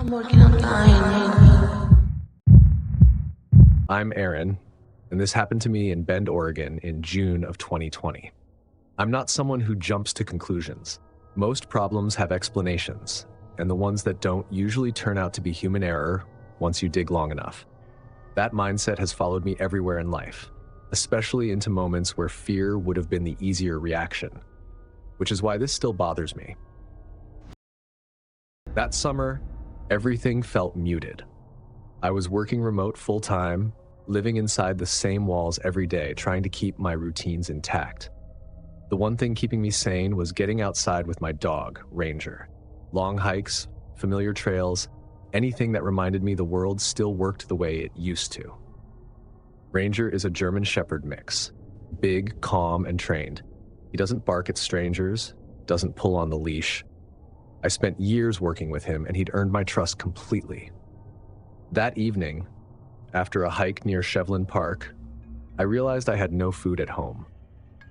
I'm working on dying. I'm Aaron, and this happened to me in Bend, Oregon in June of 2020. I'm not someone who jumps to conclusions. Most problems have explanations, and the ones that don't usually turn out to be human error once you dig long enough. That mindset has followed me everywhere in life, especially into moments where fear would have been the easier reaction, which is why this still bothers me. That summer, everything felt muted. I was working remote full-time, living inside the same walls every day, trying to keep my routines intact. The one thing keeping me sane was getting outside with my dog, Ranger. Long hikes, familiar trails, anything that reminded me the world still worked the way it used to. Ranger is a German Shepherd mix, big, calm, and trained. He doesn't bark at strangers, doesn't pull on the leash. I spent years working with him, and he'd earned my trust completely. That evening, after a hike near Shevlin Park, I realized I had no food at home.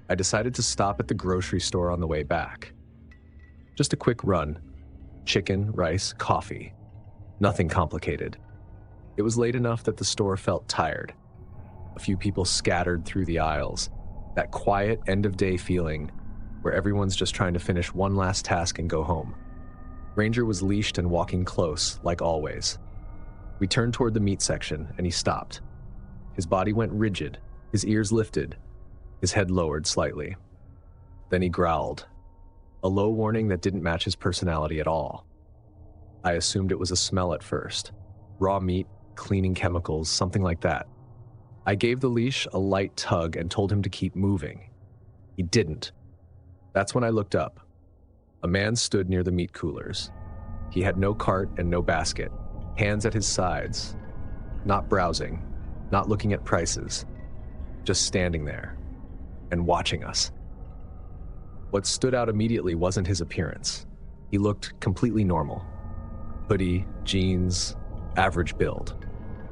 I decided to stop at the grocery store on the way back. Just a quick run. Chicken, rice, coffee. Nothing complicated. It was late enough that the store felt tired. A few people scattered through the aisles. That quiet end-of-day feeling where everyone's just trying to finish one last task and go home. Ranger was leashed and walking close, like always. We turned toward the meat section, and he stopped. His body went rigid, his ears lifted, his head lowered slightly. Then he growled, a low warning that didn't match his personality at all. I assumed it was a smell at first. Raw meat, cleaning chemicals, something like that. I gave the leash a light tug and told him to keep moving. He didn't. That's when I looked up. A man stood near the meat coolers. He had no cart and no basket, hands at his sides, not browsing, not looking at prices, just standing there and watching us. What stood out immediately wasn't his appearance. He looked completely normal. Hoodie, jeans, average build,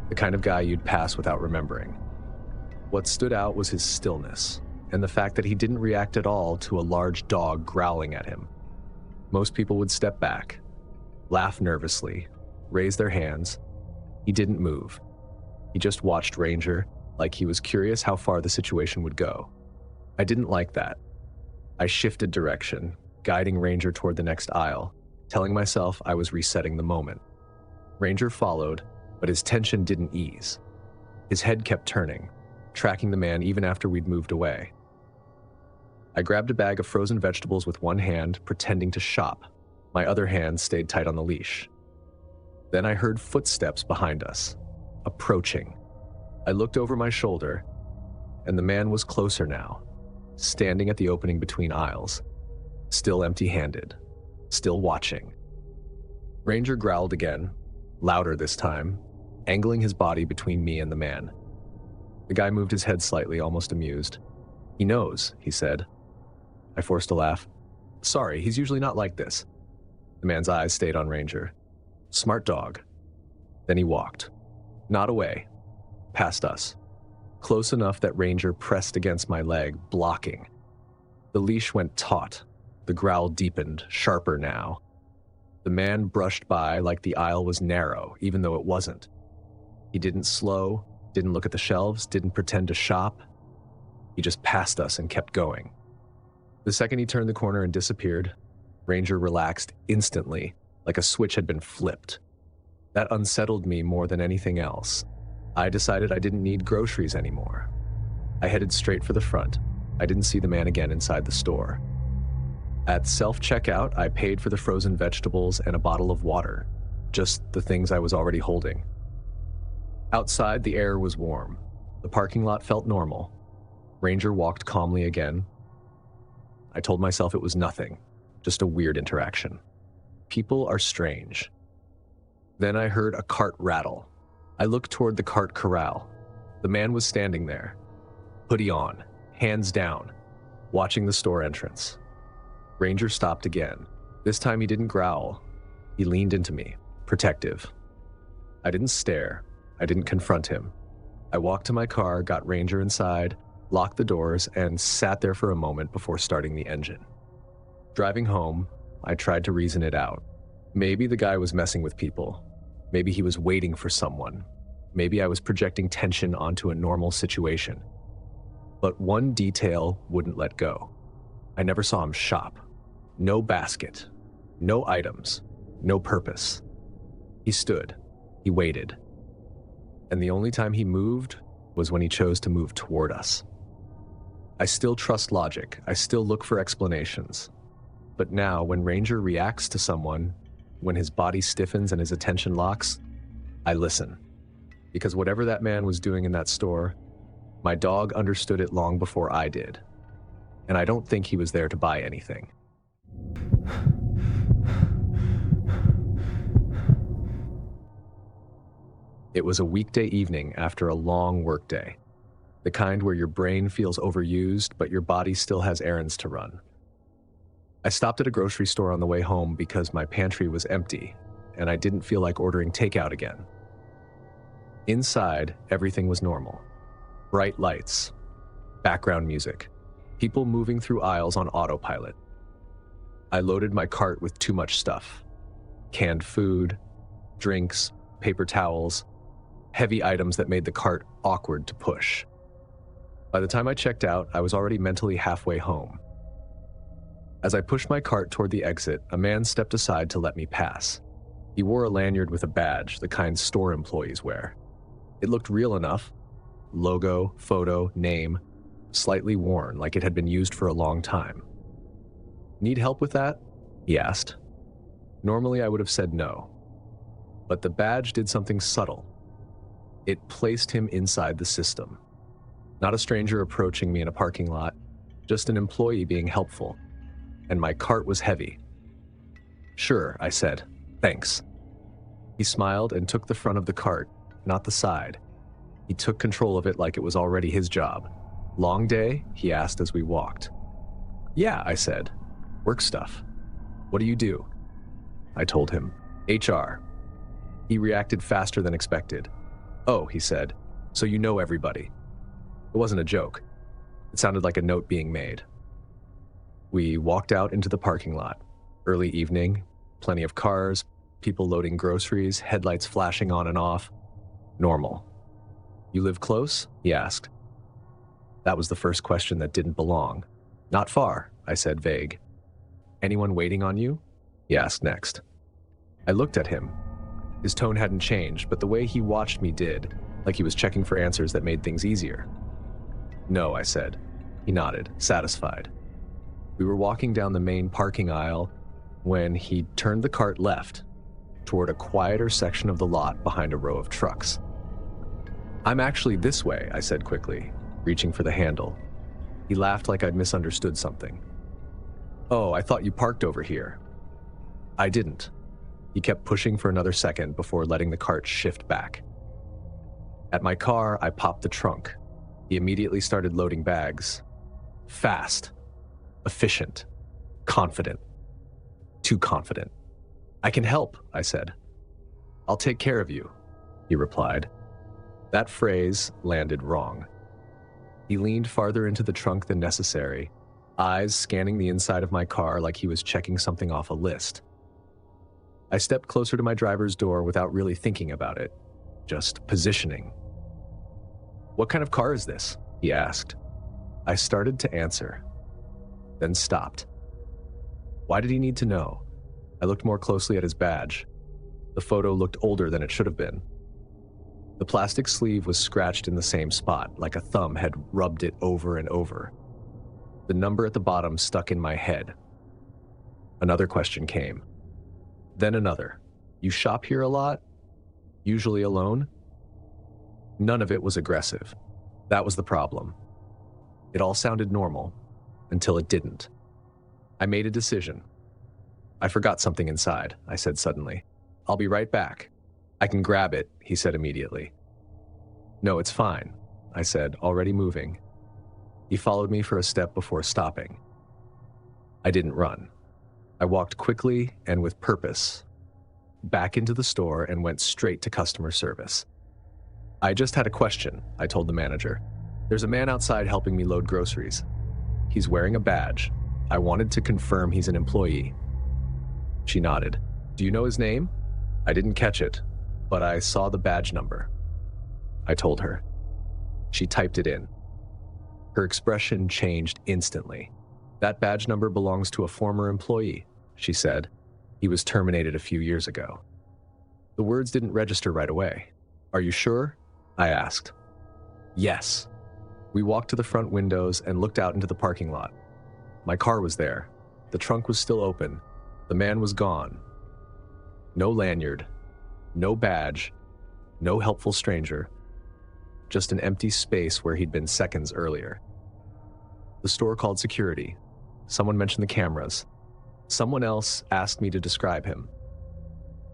the kind of guy you'd pass without remembering. What stood out was his stillness and the fact that he didn't react at all to a large dog growling at him. Most people would step back, laugh nervously, raise their hands. He didn't move. He just watched Ranger like he was curious how far the situation would go. I didn't like that. I shifted direction, guiding Ranger toward the next aisle, telling myself I was resetting the moment. Ranger followed, but his tension didn't ease. His head kept turning, tracking the man even after we'd moved away. I grabbed a bag of frozen vegetables with one hand, pretending to shop. My other hand stayed tight on the leash. Then I heard footsteps behind us, approaching. I looked over my shoulder, and the man was closer now, standing at the opening between aisles, still empty-handed, still watching. Ranger growled again, louder this time, angling his body between me and the man. The guy moved his head slightly, almost amused. "He knows," he said. I forced a laugh. "Sorry, he's usually not like this." The man's eyes stayed on Ranger. Smart dog. Then he walked. Not away. Past us. Close enough that Ranger pressed against my leg, blocking. The leash went taut. The growl deepened, sharper now. The man brushed by like the aisle was narrow, even though it wasn't. He didn't slow, didn't look at the shelves, didn't pretend to shop. He just passed us and kept going. The second he turned the corner and disappeared, Ranger relaxed instantly, like a switch had been flipped. That unsettled me more than anything else. I decided I didn't need groceries anymore. I headed straight for the front. I didn't see the man again inside the store. At self-checkout, I paid for the frozen vegetables and a bottle of water, just the things I was already holding. Outside, the air was warm. The parking lot felt normal. Ranger walked calmly again. I told myself it was nothing, just a weird interaction. People are strange. Then I heard a cart rattle. I looked toward the cart corral. The man was standing there, hoodie on, hands down, watching the store entrance. Ranger stopped again. This time he didn't growl. He leaned into me, protective. I didn't stare. I didn't confront him. I walked to my car, got Ranger inside, locked the doors, and sat there for a moment before starting the engine. Driving home, I tried to reason it out. Maybe the guy was messing with people. Maybe he was waiting for someone. Maybe I was projecting tension onto a normal situation. But one detail wouldn't let go. I never saw him shop. No basket. No items. No purpose. He stood. He waited. And the only time he moved was when he chose to move toward us. I still trust logic. I still look for explanations. But now, when Ranger reacts to someone, when his body stiffens and his attention locks, I listen. Because whatever that man was doing in that store, my dog understood it long before I did. And I don't think he was there to buy anything. It was a weekday evening after a long workday. The kind where your brain feels overused, but your body still has errands to run. I stopped at a grocery store on the way home because my pantry was empty, and I didn't feel like ordering takeout again. Inside, everything was normal. Bright lights, background music, people moving through aisles on autopilot. I loaded my cart with too much stuff. Canned food, drinks, paper towels, heavy items that made the cart awkward to push. By the time I checked out, I was already mentally halfway home. As I pushed my cart toward the exit, a man stepped aside to let me pass. He wore a lanyard with a badge, the kind store employees wear. It looked real enough. Logo, photo, name, slightly worn, like it had been used for a long time. "Need help with that?" he asked. Normally, I would have said no. But the badge did something subtle. It placed him inside the system. Not a stranger approaching me in a parking lot, just an employee being helpful. And my cart was heavy. "Sure," I said. "Thanks." He smiled and took the front of the cart, not the side. He took control of it like it was already his job. "Long day?" he asked as we walked. "Yeah," I said. "Work stuff." "What do you do?" I told him. "HR." He reacted faster than expected. "Oh," he said, "so you know everybody." It wasn't a joke. It sounded like a note being made. We walked out into the parking lot. Early evening, plenty of cars, people loading groceries, headlights flashing on and off. Normal. "You live close?" he asked. That was the first question that didn't belong. "Not far," I said, vague. "Anyone waiting on you?" he asked next. I looked at him. His tone hadn't changed, but the way he watched me did, like he was checking for answers that made things easier. "No," I said. He nodded, satisfied. We were walking down the main parking aisle when he turned the cart left, toward a quieter section of the lot behind a row of trucks. "I'm actually this way," I said quickly, reaching for the handle. He laughed like I'd misunderstood something. "Oh, I thought you parked over here." I didn't. He kept pushing for another second before letting the cart shift back. At my car, I popped the trunk. He immediately started loading bags. Fast. Efficient. Confident. Too confident. "I can help," I said. "I'll take care of you," he replied. That phrase landed wrong. He leaned farther into the trunk than necessary, eyes scanning the inside of my car like he was checking something off a list. I stepped closer to my driver's door without really thinking about it, just positioning. "What kind of car is this?" he asked. I started to answer, then stopped. Why did he need to know? I looked more closely at his badge. The photo looked older than it should have been. The plastic sleeve was scratched in the same spot, like a thumb had rubbed it over and over. The number at the bottom stuck in my head. Another question came. Then another. "You shop here a lot? Usually alone?" None of it was aggressive. That was the problem. It all sounded normal, until it didn't. I made a decision. "I forgot something inside," I said suddenly. "I'll be right back." "I can grab it," he said immediately. "No, it's fine," I said, already moving. He followed me for a step before stopping. I didn't run. I walked quickly and with purpose, back into the store and went straight to customer service. "I just had a question," I told the manager. "There's a man outside helping me load groceries. He's wearing a badge. I wanted to confirm he's an employee." She nodded. Do you know his name? I didn't catch it, but I saw the badge number. I told her. She typed it in. Her expression changed instantly. That badge number belongs to a former employee, she said. He was terminated a few years ago. The words didn't register right away. Are you sure? I asked. Yes. We walked to the front windows and looked out into the parking lot. My car was there. The trunk was still open. The man was gone. No lanyard, no badge, no helpful stranger. Just an empty space where he'd been seconds earlier. The store called security. Someone mentioned the cameras. Someone else asked me to describe him.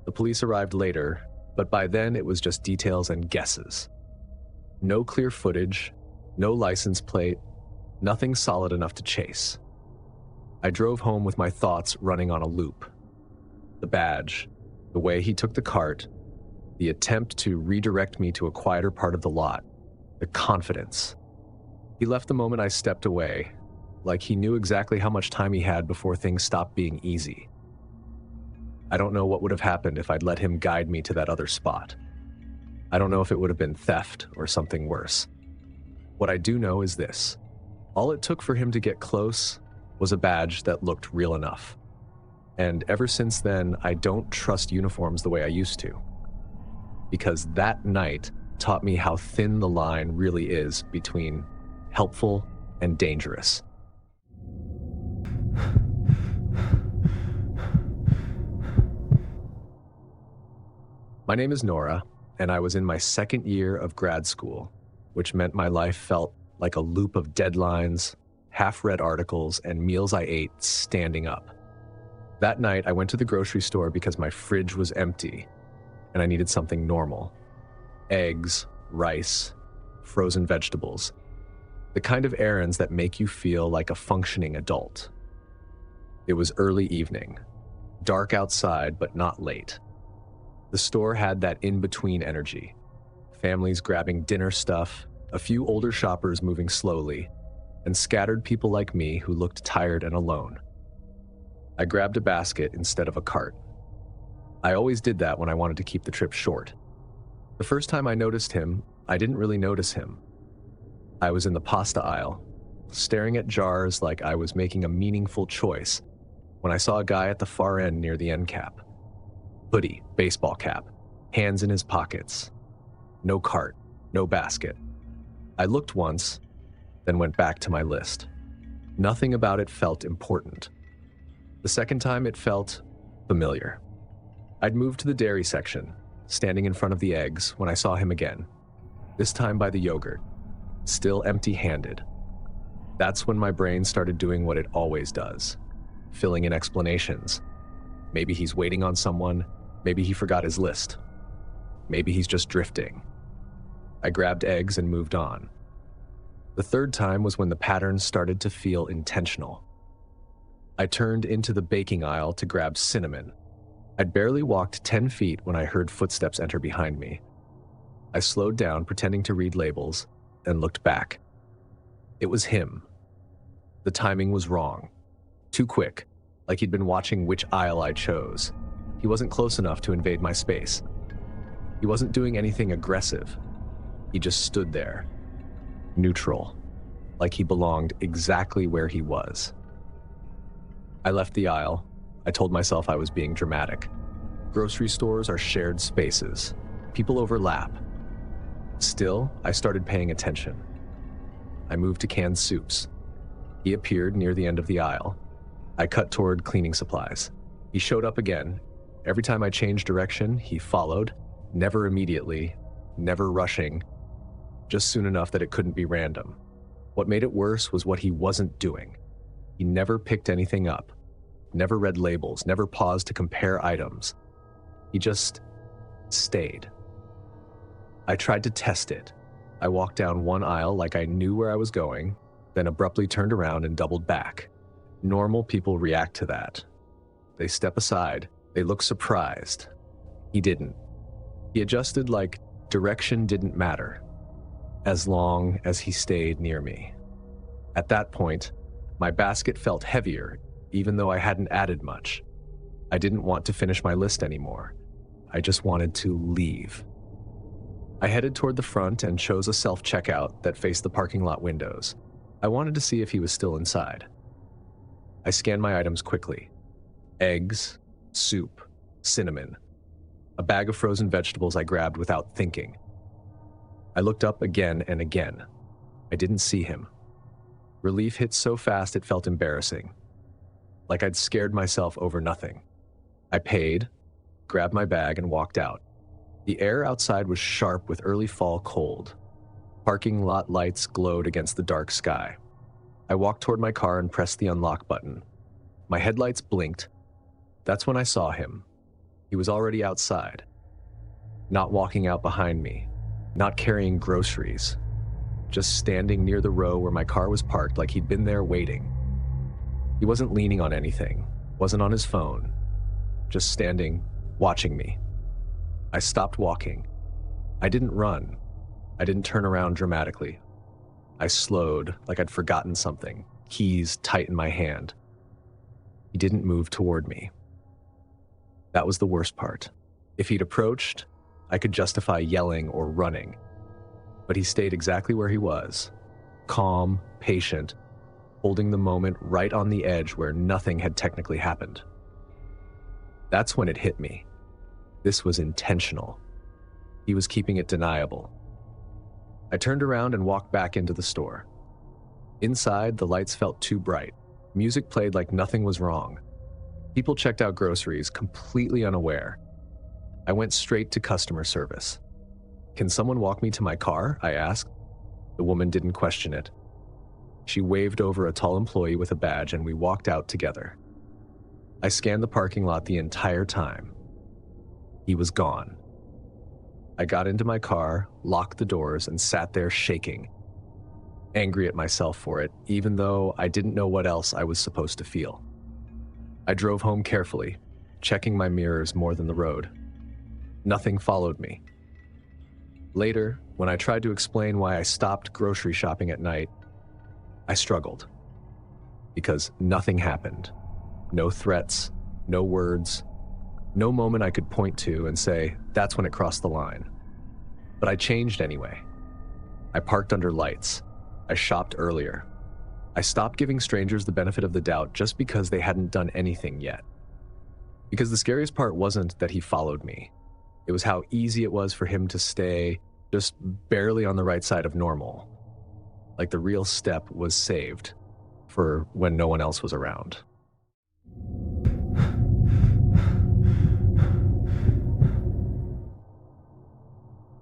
The police arrived later, but by then it was just details and guesses. No clear footage, no license plate, nothing solid enough to chase. I drove home with my thoughts running on a loop. The badge, the way he took the cart, the attempt to redirect me to a quieter part of the lot, the confidence. He left the moment I stepped away, like he knew exactly how much time he had before things stopped being easy. I don't know what would have happened if I'd let him guide me to that other spot. I don't know if it would have been theft or something worse. What I do know is this. All it took for him to get close was a badge that looked real enough. And ever since then, I don't trust uniforms the way I used to. Because that night taught me how thin the line really is between helpful and dangerous. My name is Nora, and I was in my second year of grad school, which meant my life felt like a loop of deadlines, half-read articles, and meals I ate standing up. That night, I went to the grocery store because my fridge was empty, and I needed something normal. Eggs, rice, frozen vegetables. The kind of errands that make you feel like a functioning adult. It was early evening, dark outside, but not late. The store had that in-between energy. Families grabbing dinner stuff, a few older shoppers moving slowly, and scattered people like me who looked tired and alone. I grabbed a basket instead of a cart. I always did that when I wanted to keep the trip short. The first time I noticed him, I didn't really notice him. I was in the pasta aisle, staring at jars like I was making a meaningful choice, when I saw a guy at the far end near the end cap. Hoodie, baseball cap, hands in his pockets. No cart, no basket. I looked once, then went back to my list. Nothing about it felt important. The second time it felt familiar. I'd moved to the dairy section, standing in front of the eggs when I saw him again, this time by the yogurt, still empty-handed. That's when my brain started doing what it always does, filling in explanations. Maybe he's waiting on someone, maybe he forgot his list. Maybe he's just drifting. I grabbed eggs and moved on. The third time was when the pattern started to feel intentional. I turned into the baking aisle to grab cinnamon. I'd barely walked 10 feet when I heard footsteps enter behind me. I slowed down, pretending to read labels, and looked back. It was him. The timing was wrong. Too quick, like he'd been watching which aisle I chose. He wasn't close enough to invade my space. He wasn't doing anything aggressive. He just stood there, neutral, like he belonged exactly where he was. I left the aisle. I told myself I was being dramatic. Grocery stores are shared spaces. People overlap. Still, I started paying attention. I moved to canned soups. He appeared near the end of the aisle. I cut toward cleaning supplies. He showed up again. Every time I changed direction, he followed, never immediately, never rushing, just soon enough that it couldn't be random. What made it worse was what he wasn't doing. He never picked anything up, never read labels, never paused to compare items. He just stayed. I tried to test it. I walked down one aisle like I knew where I was going, then abruptly turned around and doubled back. Normal people react to that. They step aside. They look surprised. He didn't. He adjusted like direction didn't matter, as long as he stayed near me. At that point, my basket felt heavier, even though I hadn't added much. I didn't want to finish my list anymore. I just wanted to leave. I headed toward the front and chose a self-checkout that faced the parking lot windows. I wanted to see if he was still inside. I scanned my items quickly. Eggs, soup, cinnamon. A bag of frozen vegetables I grabbed without thinking. I looked up again and again. I didn't see him. Relief hit so fast it felt embarrassing. Like I'd scared myself over nothing. I paid, grabbed my bag, and walked out. The air outside was sharp with early fall cold. Parking lot lights glowed against the dark sky. I walked toward my car and pressed the unlock button. My headlights blinked. That's when I saw him. He was already outside. Not walking out behind me. Not carrying groceries. Just standing near the row where my car was parked like he'd been there waiting. He wasn't leaning on anything, wasn't on his phone. Just standing, watching me. I stopped walking. I didn't run. I didn't turn around dramatically. I slowed, like I'd forgotten something, keys tight in my hand. He didn't move toward me. That was the worst part. If he'd approached, I could justify yelling or running. But he stayed exactly where he was, calm, patient, holding the moment right on the edge where nothing had technically happened. That's when it hit me. This was intentional. He was keeping it deniable. I turned around and walked back into the store. Inside, the lights felt too bright. Music played like nothing was wrong. People checked out groceries, completely unaware. I went straight to customer service. "Can someone walk me to my car?" I asked. The woman didn't question it. She waved over a tall employee with a badge and we walked out together. I scanned the parking lot the entire time. He was gone. I got into my car, locked the doors, and sat there shaking. Angry at myself for it, even though I didn't know what else I was supposed to feel. I drove home carefully, checking my mirrors more than the road. Nothing followed me. Later, when I tried to explain why I stopped grocery shopping at night, I struggled. Because nothing happened. No threats, no words, no moment I could point to and say, that's when it crossed the line. But I changed anyway. I parked under lights. I shopped earlier. I stopped giving strangers the benefit of the doubt just because they hadn't done anything yet. Because the scariest part wasn't that he followed me. It was how easy it was for him to stay just barely on the right side of normal. Like the real step was saved for when no one else was around.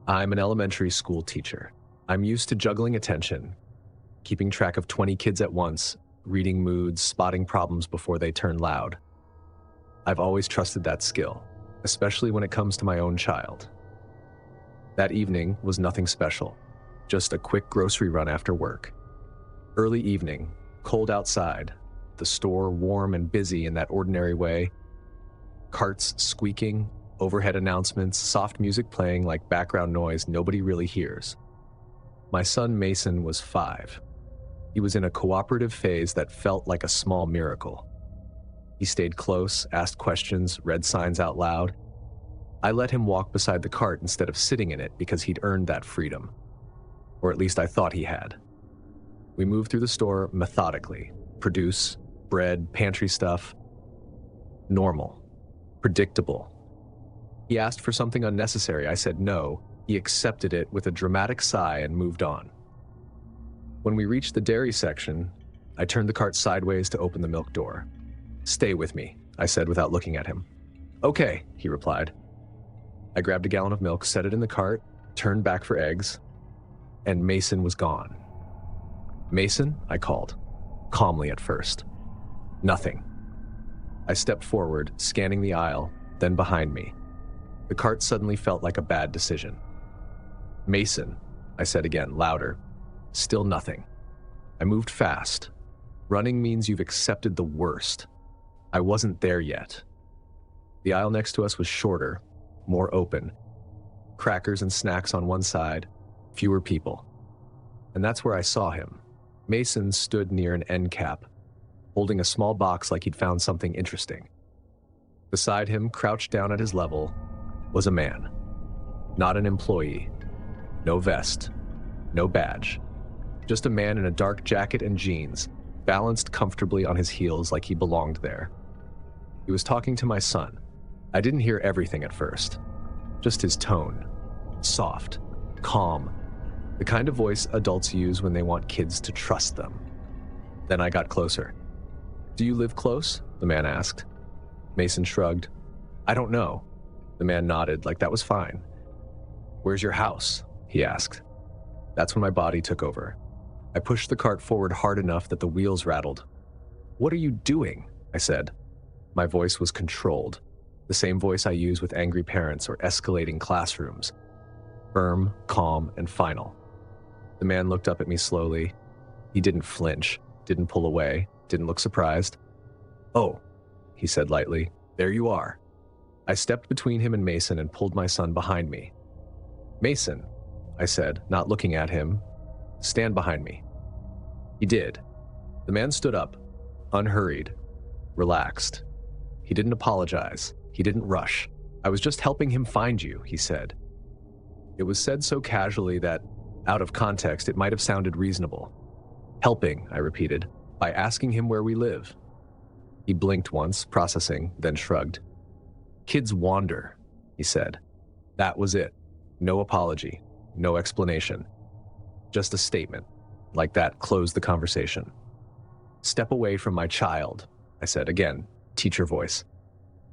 I'm an elementary school teacher. I'm used to juggling attention, keeping track of 20 kids at once, reading moods, spotting problems before they turn loud. I've always trusted that skill, especially when it comes to my own child. That evening was nothing special, just a quick grocery run after work. Early evening, cold outside, the store warm and busy in that ordinary way, carts squeaking, overhead announcements, soft music playing like background noise nobody really hears. My son Mason was 5. He was in a cooperative phase that felt like a small miracle. He stayed close, asked questions, read signs out loud. I let him walk beside the cart instead of sitting in it because he'd earned that freedom. Or at least I thought he had. We moved through the store methodically. Produce, bread, pantry stuff. Normal. Predictable. He asked for something unnecessary. I said no. He accepted it with a dramatic sigh and moved on. When we reached the dairy section, I turned the cart sideways to open the milk door. "Stay with me," I said without looking at him. "Okay," he replied. I grabbed a gallon of milk, set it in the cart, turned back for eggs, and Mason was gone. "Mason?" I called, calmly at first. Nothing. I stepped forward, scanning the aisle, then behind me. The cart suddenly felt like a bad decision. "Mason," I said again, louder. Still nothing. I moved fast. Running means you've accepted the worst. I wasn't there yet. The aisle next to us was shorter, more open. Crackers and snacks on one side, fewer people. And that's where I saw him. Mason stood near an end cap, holding a small box like he'd found something interesting. Beside him, crouched down at his level, was a man. Not an employee. No vest. No badge. Just a man in a dark jacket and jeans, balanced comfortably on his heels like he belonged there. He was talking to my son. I didn't hear everything at first. Just his tone. Soft. Calm. The kind of voice adults use when they want kids to trust them. Then I got closer. "Do you live close?" the man asked. Mason shrugged. "I don't know." The man nodded like that was fine. "Where's your house?" he asked. That's when my body took over. I pushed the cart forward hard enough that the wheels rattled. "What are you doing?" I said. My voice was controlled, the same voice I use with angry parents or escalating classrooms. Firm, calm, and final. The man looked up at me slowly. He didn't flinch, didn't pull away, didn't look surprised. "Oh," he said lightly, "there you are." I stepped between him and Mason and pulled my son behind me. "Mason," I said, not looking at him, "stand behind me." He did. The man stood up, unhurried, relaxed. He didn't apologize. He didn't rush. "I was just helping him find you," he said. It was said so casually that, out of context, it might have sounded reasonable. "Helping," I repeated, "by asking him where we live." He blinked once, processing, then shrugged. "Kids wander," he said. That was it. No apology, no explanation. Just a statement. Like that closed the conversation. "Step away from my child," I said again, teacher voice.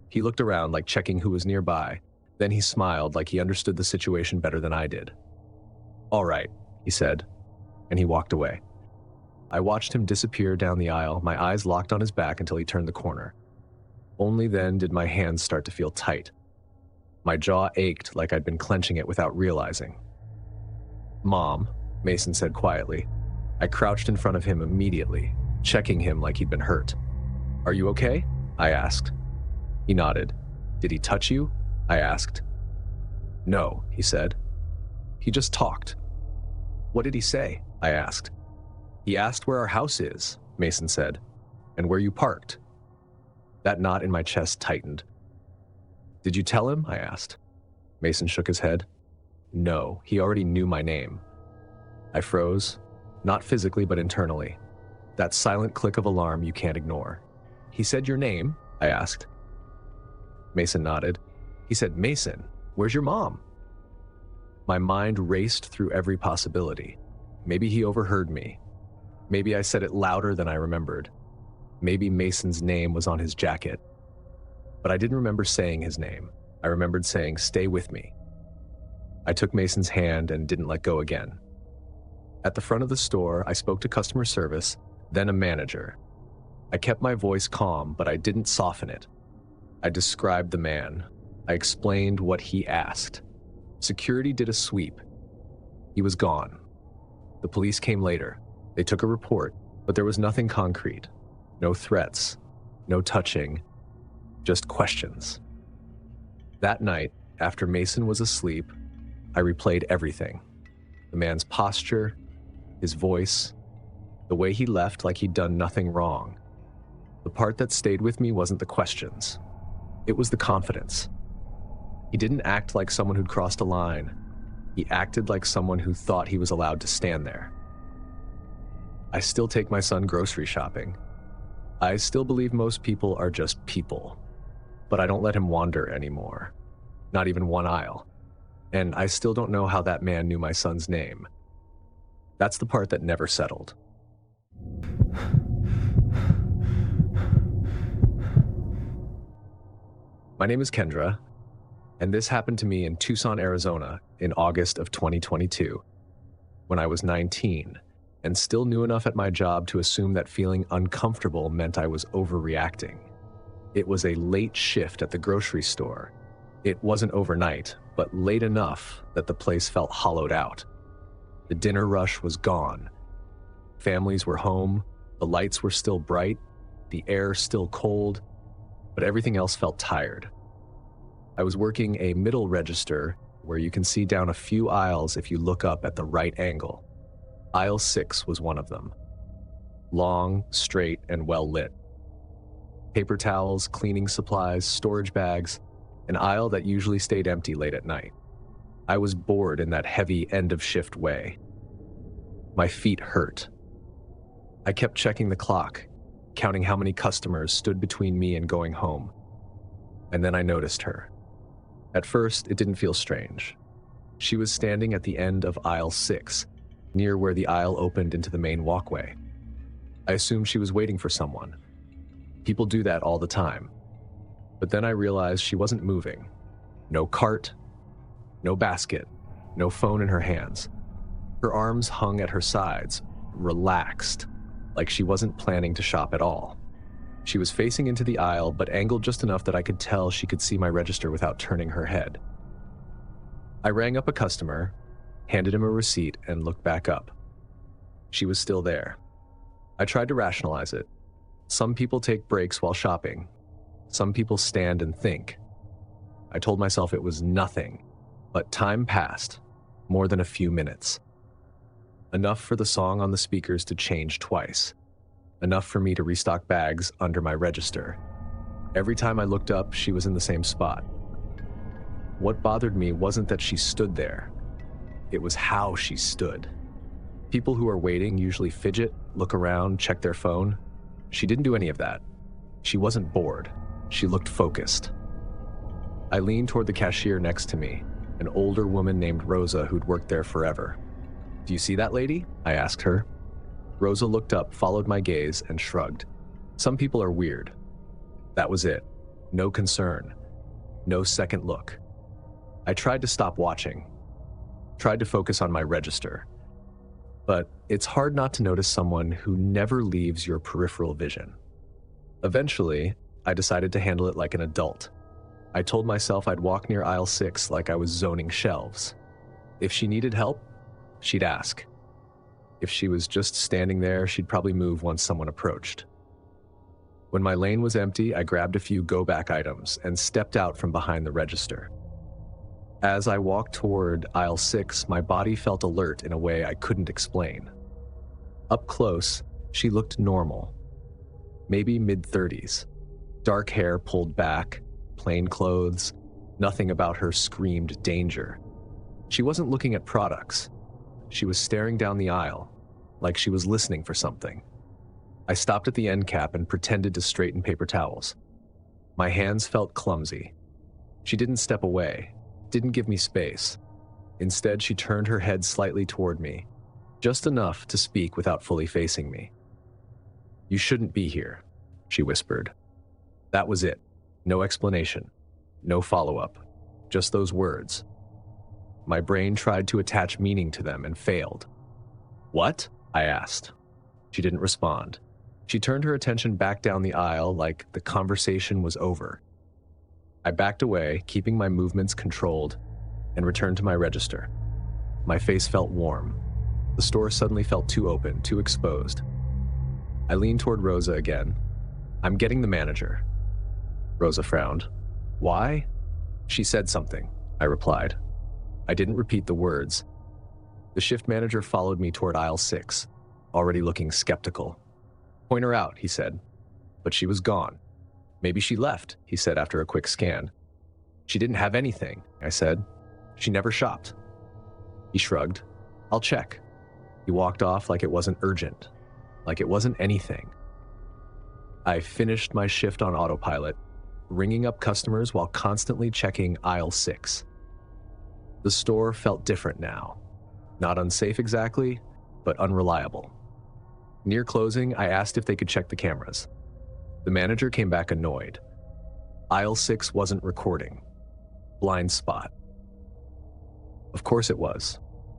He looked around like checking who was nearby. Then he smiled like he understood the situation better than I did. "All right," he said, and he walked away. I watched him disappear down the aisle, my eyes locked on his back until he turned the corner. Only then did my hands start to feel tight. My jaw ached like I'd been clenching it without realizing. "Mom," Mason said quietly. I crouched in front of him immediately, checking him like he'd been hurt. "Are you okay?" I asked. He nodded. "Did he touch you?" I asked. "No," he said. "He just talked." "What did he say?" I asked. "He asked where our house is," Mason said, "and where you parked." That knot in my chest tightened. "Did you tell him?" I asked. Mason shook his head. "No, he already knew my name." I froze, not physically but internally. That silent click of alarm you can't ignore. "He said your name?" I asked. Mason nodded. He said, "Mason, where's your mom?" My mind raced through every possibility. Maybe he overheard me. Maybe I said it louder than I remembered. Maybe Mason's name was on his jacket. But I didn't remember saying his name. I remembered saying, "Stay with me." I took Mason's hand and didn't let go again. At the front of the store, I spoke to customer service, then a manager. I kept my voice calm, but I didn't soften it. I described the man. I explained what he asked. Security did a sweep. He was gone. The police came later. They took a report, but there was nothing concrete. No threats, no touching, just questions. That night, after Mason was asleep, I replayed everything. The man's posture, his voice, the way he left like he'd done nothing wrong. The part that stayed with me wasn't the questions. It was the confidence. He didn't act like someone who'd crossed a line. He acted like someone who thought he was allowed to stand there. I still take my son grocery shopping. I still believe most people are just people. But I don't let him wander anymore. Not even one aisle. And I still don't know how that man knew my son's name. That's the part that never settled. My name is Kendra, and this happened to me in Tucson, Arizona in August of 2022, when I was 19 and still knew enough at my job to assume that feeling uncomfortable meant I was overreacting. It was a late shift at the grocery store. It wasn't overnight, but late enough that the place felt hollowed out. The dinner rush was gone. Families were home, the lights were still bright, the air still cold, but everything else felt tired. I was working a middle register where you can see down a few aisles if you look up at the right angle. Aisle 6 was one of them. Long, straight, and well lit. Paper towels, cleaning supplies, storage bags, an aisle that usually stayed empty late at night. I was bored in that heavy end-of-shift way. My feet hurt. I kept checking the clock, counting how many customers stood between me and going home. And then I noticed her. At first, it didn't feel strange. She was standing at the end of aisle 6, near where the aisle opened into the main walkway. I assumed she was waiting for someone. People do that all the time. But then I realized she wasn't moving. No cart, no basket, no phone in her hands. Her arms hung at her sides, relaxed, like she wasn't planning to shop at all. She was facing into the aisle, but angled just enough that I could tell she could see my register without turning her head. I rang up a customer, handed him a receipt, and looked back up. She was still there. I tried to rationalize it. Some people take breaks while shopping. Some people stand and think. I told myself it was nothing, but time passed, more than a few minutes. Enough for the song on the speakers to change twice. Enough for me to restock bags under my register. Every time I looked up, she was in the same spot. What bothered me wasn't that she stood there. It was how she stood. People who are waiting usually fidget, look around, check their phone. She didn't do any of that. She wasn't bored. She looked focused. I leaned toward the cashier next to me, an older woman named Rosa who'd worked there forever. "Do you see that lady?" I asked her. Rosa looked up, followed my gaze, and shrugged. Some people are weird. That was it. No concern. No second look. I tried to stop watching. Tried to focus on my register. But it's hard not to notice someone who never leaves your peripheral vision. Eventually, I decided to handle it like an adult. I told myself I'd walk near aisle 6 like I was zoning shelves. If she needed help, she'd ask. If she was just standing there, she'd probably move once someone approached. When my lane was empty, I grabbed a few go-back items and stepped out from behind the register. As I walked toward aisle 6, my body felt alert in a way I couldn't explain. Up close, she looked normal. Maybe mid-30s. Dark hair pulled back, plain clothes. Nothing about her screamed danger. She wasn't looking at products. She was staring down the aisle, like she was listening for something. I stopped at the end cap and pretended to straighten paper towels. My hands felt clumsy. She didn't step away, didn't give me space. Instead, she turned her head slightly toward me, just enough to speak without fully facing me. "You shouldn't be here," she whispered. That was it. No explanation. No follow-up. Just those words. My brain tried to attach meaning to them and failed. "What?" I asked. She didn't respond. She turned her attention back down the aisle like the conversation was over. I backed away, keeping my movements controlled, and returned to my register. My face felt warm. The store suddenly felt too open, too exposed. I leaned toward Rosa again. "I'm getting the manager." Rosa frowned. "Why?" "She said something," I replied. I didn't repeat the words. The shift manager followed me toward aisle 6, already looking skeptical. "Point her out," he said. But she was gone. "Maybe she left," he said after a quick scan. "She didn't have anything," I said. "She never shopped." He shrugged. "I'll check." He walked off like it wasn't urgent, like it wasn't anything. I finished my shift on autopilot, ringing up customers while constantly checking aisle 6. The store felt different now. Not unsafe exactly, but unreliable. Near closing, I asked if they could check the cameras. The manager came back annoyed. Aisle 6 wasn't recording. Blind spot. Of course it was.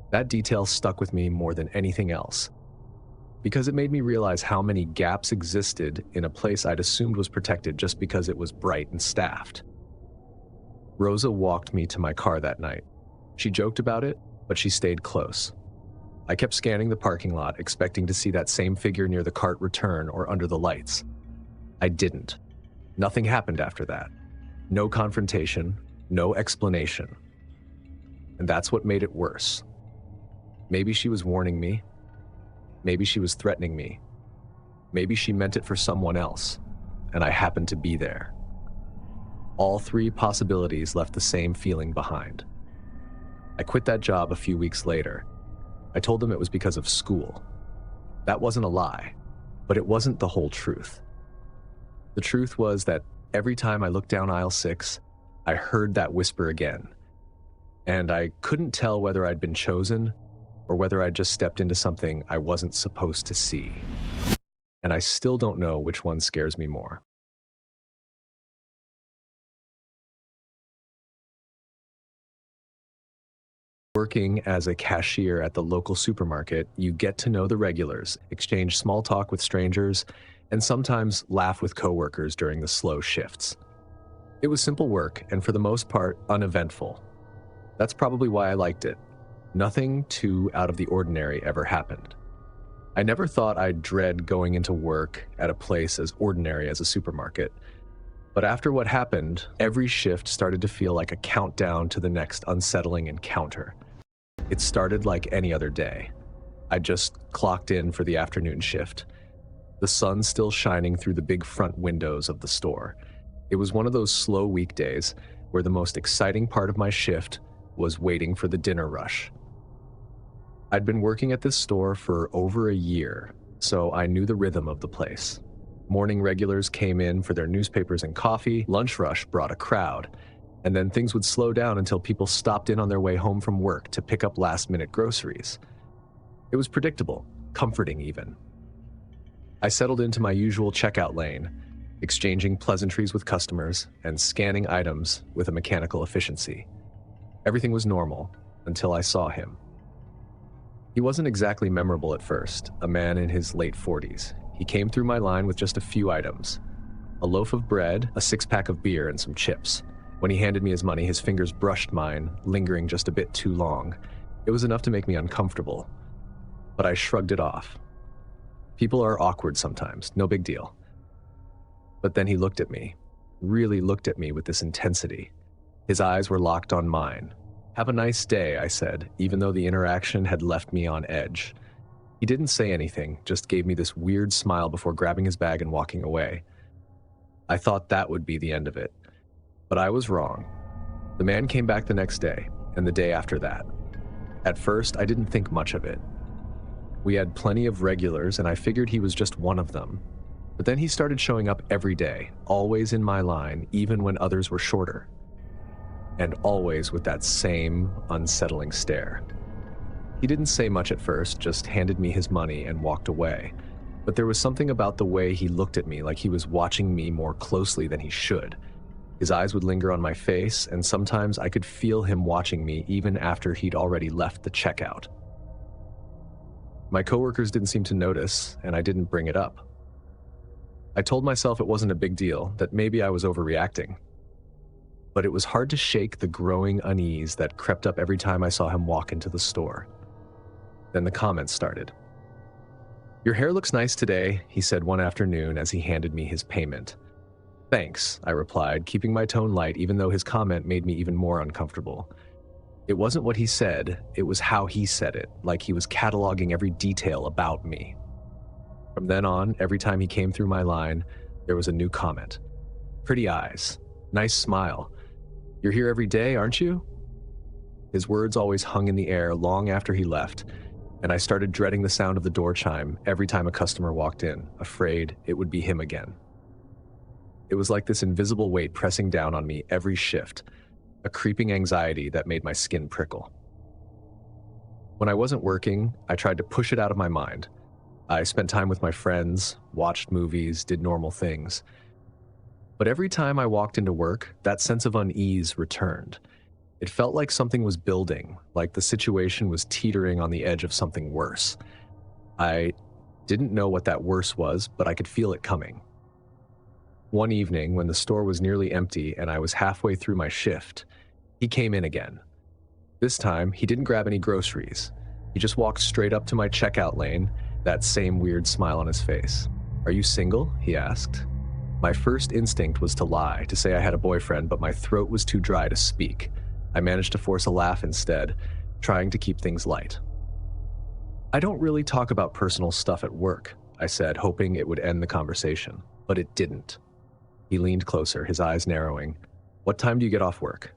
That detail stuck with me more than anything else, because it made me realize how many gaps existed in a place I'd assumed was protected just because it was bright and staffed. Rosa walked me to my car that night. She joked about it, but she stayed close. I kept scanning the parking lot, expecting to see that same figure near the cart return or under the lights. I didn't. Nothing happened after that. No confrontation, no explanation. And that's what made it worse. Maybe she was warning me. Maybe she was threatening me. Maybe she meant it for someone else. and I happened to be there. All three possibilities left the same feeling behind. I quit that job a few weeks later. I told them it was because of school. That wasn't a lie, but it wasn't the whole truth. The truth was that every time I looked down aisle 6, I heard that whisper again. And I couldn't tell whether I'd been chosen or whether I'd just stepped into something I wasn't supposed to see. And I still don't know which one scares me more. Working as a cashier at the local supermarket, you get to know the regulars, exchange small talk with strangers, and sometimes laugh with coworkers during the slow shifts. It was simple work, and for the most part, uneventful. That's probably why I liked it. Nothing too out of the ordinary ever happened. I never thought I'd dread going into work at a place as ordinary as a supermarket. But after what happened, every shift started to feel like a countdown to the next unsettling encounter. It started like any other day. I just clocked in for the afternoon shift. The sun still shining through the big front windows of the store. It was one of those slow weekdays where the most exciting part of my shift was waiting for the dinner rush. I'd been working at this store for over a year, so I knew the rhythm of the place. Morning regulars came in for their newspapers and coffee, lunch rush brought a crowd, and then things would slow down until people stopped in on their way home from work to pick up last-minute groceries. It was predictable, comforting even. I settled into my usual checkout lane, exchanging pleasantries with customers and scanning items with a mechanical efficiency. Everything was normal until I saw him. He wasn't exactly memorable at first, a man in his late 40s. He came through my line with just a few items: a loaf of bread, a 6-pack of beer, and some chips. When he handed me his money, his fingers brushed mine, lingering just a bit too long. It was enough to make me uncomfortable, but I shrugged it off. People are awkward sometimes, no big deal. But then he looked at me, really looked at me with this intensity. His eyes were locked on mine. "Have a nice day," I said, even though the interaction had left me on edge. He didn't say anything, just gave me this weird smile before grabbing his bag and walking away. I thought that would be the end of it, but I was wrong. The man came back the next day, and the day after that. At first, I didn't think much of it. We had plenty of regulars, and I figured he was just one of them. But then he started showing up every day, always in my line, even when others were shorter. And always with that same unsettling stare. He didn't say much at first, just handed me his money and walked away. But there was something about the way he looked at me, like he was watching me more closely than he should. His eyes would linger on my face, and sometimes I could feel him watching me even after he'd already left the checkout. My coworkers didn't seem to notice, and I didn't bring it up. I told myself it wasn't a big deal, that maybe I was overreacting. But it was hard to shake the growing unease that crept up every time I saw him walk into the store. Then the comments started. "Your hair looks nice today," he said one afternoon as he handed me his payment. "Thanks," I replied, keeping my tone light even though his comment made me even more uncomfortable. It wasn't what he said, it was how he said it, like he was cataloging every detail about me. From then on, every time he came through my line, there was a new comment. "Pretty eyes. Nice smile. You're here every day, aren't you?" His words always hung in the air long after he left, and I started dreading the sound of the door chime every time a customer walked in, afraid it would be him again. It was like this invisible weight pressing down on me every shift, a creeping anxiety that made my skin prickle. When I wasn't working, I tried to push it out of my mind. I spent time with my friends, watched movies, did normal things. But every time I walked into work, that sense of unease returned. It felt like something was building, like the situation was teetering on the edge of something worse. I didn't know what that worse was, but I could feel it coming. One evening, when the store was nearly empty and I was halfway through my shift, he came in again. This time, he didn't grab any groceries. He just walked straight up to my checkout lane, that same weird smile on his face. "Are you single?" he asked. My first instinct was to lie, to say I had a boyfriend, but my throat was too dry to speak. I managed to force a laugh instead, trying to keep things light. "I don't really talk about personal stuff at work," I said, hoping it would end the conversation, but it didn't. He leaned closer, his eyes narrowing. "What time do you get off work?"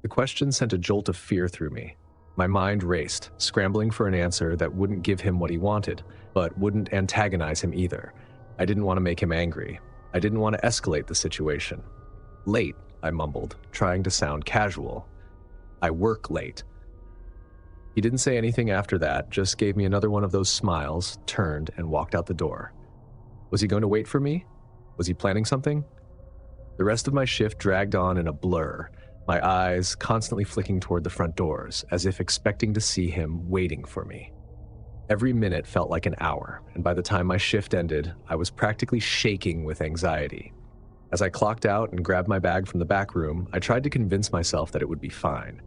The question sent a jolt of fear through me. My mind raced, scrambling for an answer that wouldn't give him what he wanted, but wouldn't antagonize him either. I didn't want to make him angry. I didn't want to escalate the situation. "Late," I mumbled, trying to sound casual. "I work late." He didn't say anything after that, just gave me another one of those smiles, turned, and walked out the door. Was he going to wait for me? Was he planning something? The rest of my shift dragged on in a blur, my eyes constantly flicking toward the front doors, as if expecting to see him waiting for me. Every minute felt like an hour, and by the time my shift ended, I was practically shaking with anxiety. As I clocked out and grabbed my bag from the back room, I tried to convince myself that it would be fine.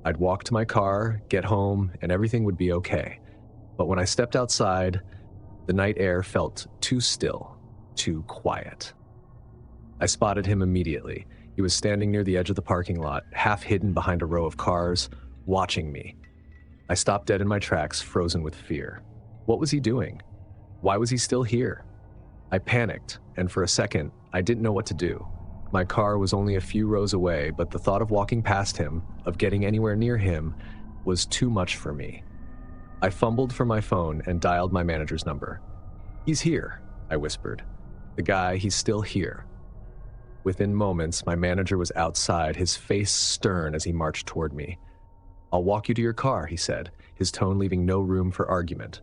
I'd walk to my car, get home, and everything would be okay. But when I stepped outside, the night air felt too still, too quiet. I spotted him immediately. He was standing near the edge of the parking lot, half hidden behind a row of cars, watching me. I stopped dead in my tracks, frozen with fear. What was he doing? Why was he still here? I panicked, and for a second, I didn't know what to do. My car was only a few rows away, but the thought of walking past him, of getting anywhere near him, was too much for me. I fumbled for my phone and dialed my manager's number. "He's here," I whispered. "The guy, he's still here." Within moments, my manager was outside, his face stern as he marched toward me. "I'll walk you to your car," he said, his tone leaving no room for argument.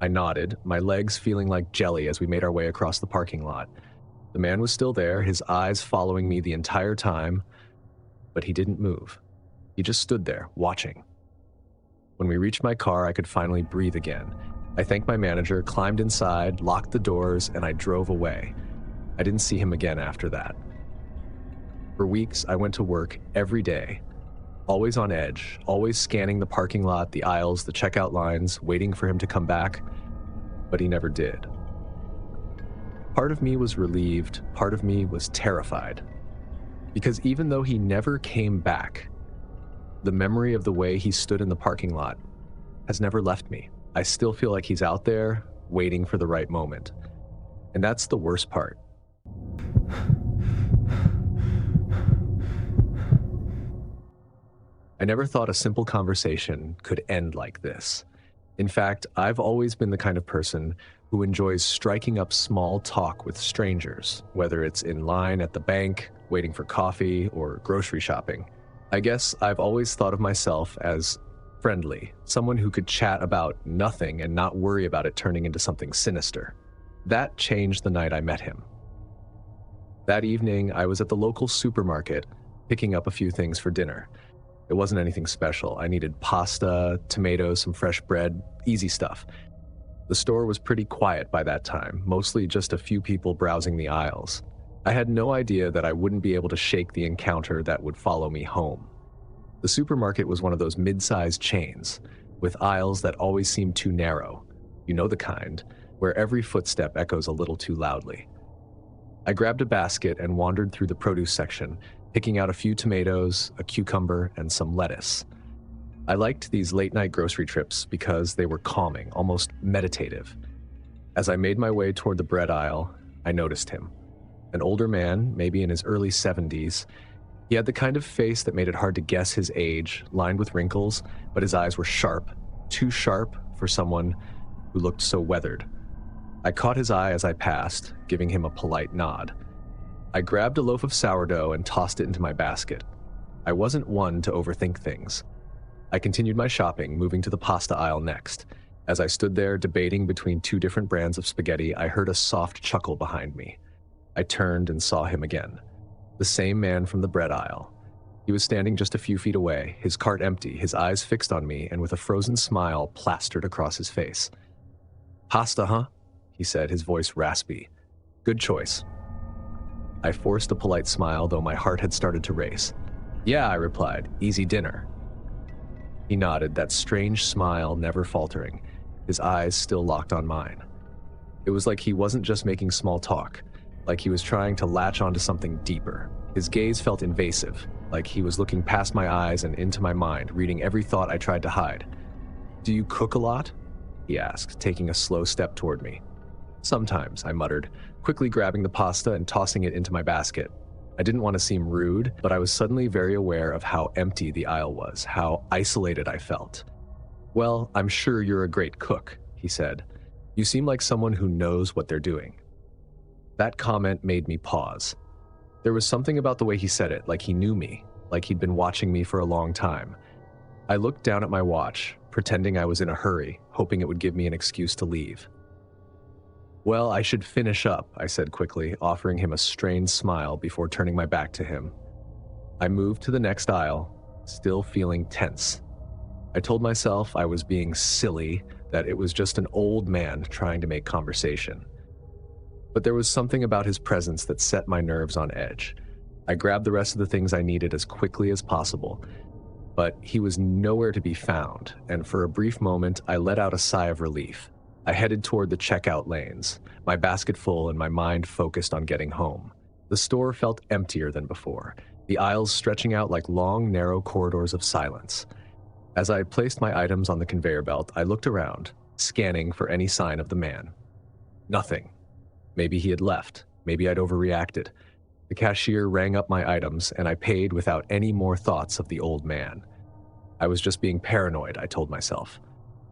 I nodded, my legs feeling like jelly as we made our way across the parking lot. The man was still there, his eyes following me the entire time, but he didn't move. He just stood there, watching. When we reached my car, I could finally breathe again. I thanked my manager, climbed inside, locked the doors, and I drove away. I didn't see him again after that. For weeks, I went to work every day, always on edge, always scanning the parking lot, the aisles, the checkout lines, waiting for him to come back, but he never did. Part of me was relieved, part of me was terrified. Because even though he never came back, the memory of the way he stood in the parking lot has never left me. I still feel like he's out there, waiting for the right moment. And that's the worst part. I never thought a simple conversation could end like this. In fact, I've always been the kind of person who enjoys striking up small talk with strangers, whether it's in line at the bank, waiting for coffee, or grocery shopping. I guess I've always thought of myself as friendly, someone who could chat about nothing and not worry about it turning into something sinister. That changed the night I met him. That evening, I was at the local supermarket, picking up a few things for dinner. It wasn't anything special. I needed pasta, tomatoes, some fresh bread, easy stuff. The store was pretty quiet by that time, mostly just a few people browsing the aisles. I had no idea that I wouldn't be able to shake the encounter that would follow me home. The supermarket was one of those mid-sized chains, with aisles that always seemed too narrow. You know the kind, where every footstep echoes a little too loudly. I grabbed a basket and wandered through the produce section, picking out a few tomatoes, a cucumber, and some lettuce. I liked these late-night grocery trips because they were calming, almost meditative. As I made my way toward the bread aisle, I noticed him. An older man, maybe in his early 70s. He had the kind of face that made it hard to guess his age, lined with wrinkles, but his eyes were sharp, too sharp for someone who looked so weathered. I caught his eye as I passed, giving him a polite nod. I grabbed a loaf of sourdough and tossed it into my basket. I wasn't one to overthink things. I continued my shopping, moving to the pasta aisle next. As I stood there debating between two different brands of spaghetti, I heard a soft chuckle behind me. I turned and saw him again. The same man from the bread aisle. He was standing just a few feet away, his cart empty, his eyes fixed on me, and with a frozen smile plastered across his face. "Pasta, huh?" he said, his voice raspy. "Good choice." I forced a polite smile, though my heart had started to race. "Yeah," I replied, "easy dinner." He nodded, that strange smile never faltering, his eyes still locked on mine. It was like he wasn't just making small talk, like he was trying to latch onto something deeper. His gaze felt invasive, like he was looking past my eyes and into my mind, reading every thought I tried to hide. "Do you cook a lot?" he asked, taking a slow step toward me. Sometimes, I muttered, quickly grabbing the pasta and tossing it into my basket. I didn't want to seem rude, but I was suddenly very aware of how empty the aisle was, how isolated I felt. "Well, I'm sure you're a great cook," he said. "You seem like someone who knows what they're doing." That comment made me pause. There was something about the way he said it, like he knew me, like he'd been watching me for a long time. I looked down at my watch, pretending I was in a hurry, hoping it would give me an excuse to leave. "Well, I should finish up," I said quickly, offering him a strained smile before turning my back to him. I moved to the next aisle, still feeling tense. I told myself I was being silly, that it was just an old man trying to make conversation. But there was something about his presence that set my nerves on edge. I grabbed the rest of the things I needed as quickly as possible, but he was nowhere to be found, and for a brief moment, I let out a sigh of relief. I headed toward the checkout lanes, my basket full and my mind focused on getting home. The store felt emptier than before, the aisles stretching out like long, narrow corridors of silence. As I placed my items on the conveyor belt, I looked around, scanning for any sign of the man. Nothing. Maybe he had left. Maybe I'd overreacted. The cashier rang up my items, and I paid without any more thoughts of the old man. I was just being paranoid, I told myself.